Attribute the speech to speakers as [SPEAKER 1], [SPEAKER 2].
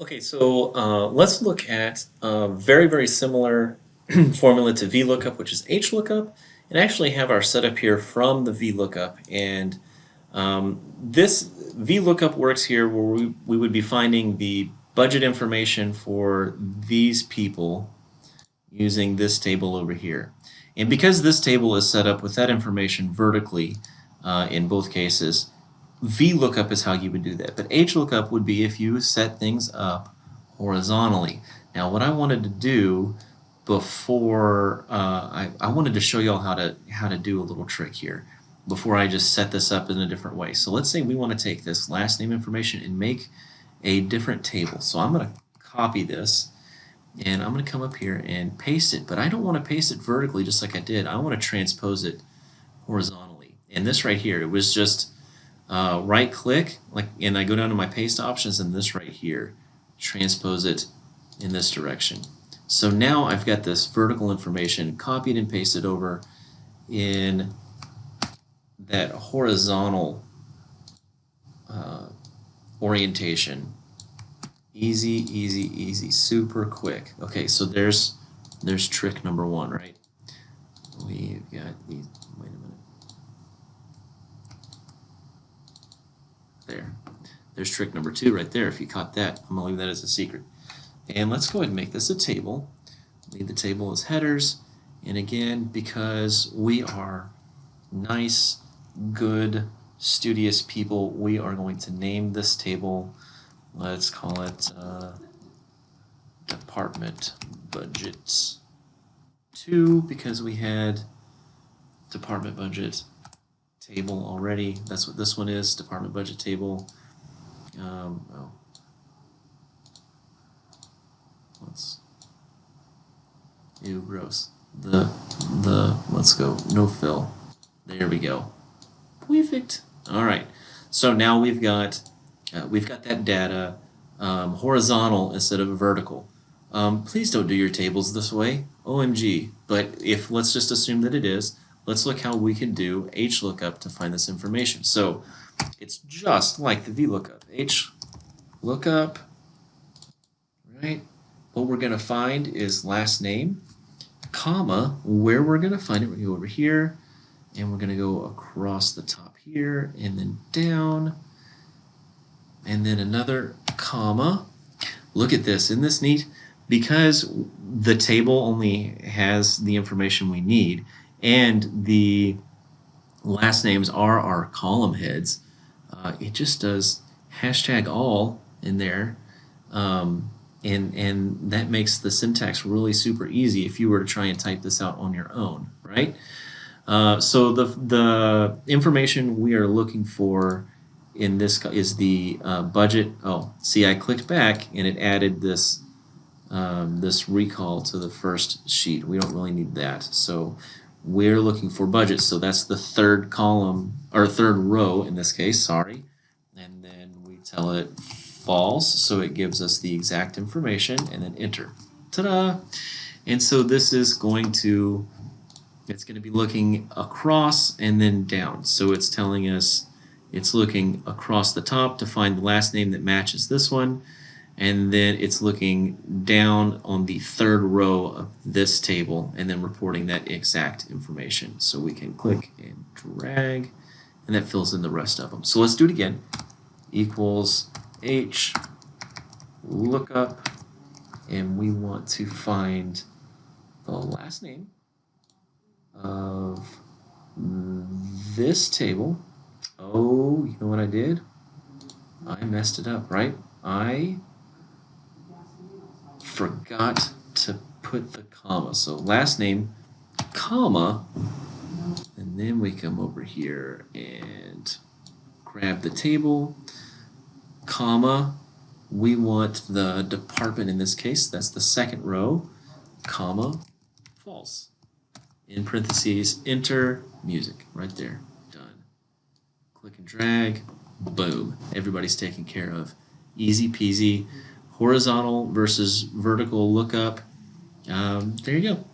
[SPEAKER 1] Okay, so let's look at a very, very similar formula to VLOOKUP, which is HLOOKUP, and actually have our setup here from the VLOOKUP. And this VLOOKUP works here where we would be finding the budget information for these people using this table over here. And because this table is set up with that information vertically in both cases, VLOOKUP is how you would do that. But HLOOKUP would be if you set things up horizontally. Now what I wanted to do before I wanted to show you all how to do a little trick here before I just set this up in a different way. So let's say we want to take this last name information and make a different table. So I'm going to copy this and I'm going to come up here and paste it, but I don't want to paste it vertically just like I did. I want to transpose it horizontally. And this right here, it was just right click, and I go down to my paste options, and this right here, transpose it in this direction. So now I've got this vertical information copied and pasted over in that horizontal orientation. Easy, easy, easy, super quick. Okay, so there's trick number one, right? We've got these. Wait a minute. There. There's trick number two right there. If you caught that, I'm gonna leave that as a secret. And let's go ahead and make this a table. Leave the table as headers. And again, because we are nice, good, studious people, we are going to name this table. Let's call it Department Budgets 2 because we had Department Budget Table already. That's what this one is, Department Budget Table. Ew, gross. Let's go, no fill. There we go. Perfect. All right. So now we've got that data horizontal instead of vertical. Please don't do your tables this way. OMG. But let's just assume that it is. Let's look how we can do HLOOKUP to find this information. So it's just like the VLOOKUP. HLOOKUP, right? What we're going to find is last name, comma, where we're going to find it. We're going to go over here, and we're going to go across the top here, and then down, and then another comma. Look at this. Isn't this neat? Because the table only has the information we need, and the last names are our column heads, it just does #all in there, and that makes the syntax really super easy if you were to try and type this out on your own, right? So the information we are looking for in this is the budget. Oh, see, I clicked back and it added this this recall to the first sheet. We don't really need that. So we're looking for budget. So that's the third column or third row in this case. Sorry, and then we tell it false, so it gives us the exact information, and then enter. Ta-da! And so this is it's going to be looking across and then down. So it's telling us it's looking across the top to find the last name that matches this one, and then it's looking down on the third row of this table and then reporting that exact information. So we can click and drag, and that fills in the rest of them. So let's do it again. Equals H lookup, and we want to find the last name of this table. Oh, you know what I did? I messed it up, right? I forgot to put the comma. So last name, comma, and then we come over here and grab the table, comma, we want the department in this case, that's the second row, comma, false. In parentheses, enter, music, right there, done. Click and drag, boom, everybody's taken care of. Easy peasy, horizontal versus vertical lookup. There you go.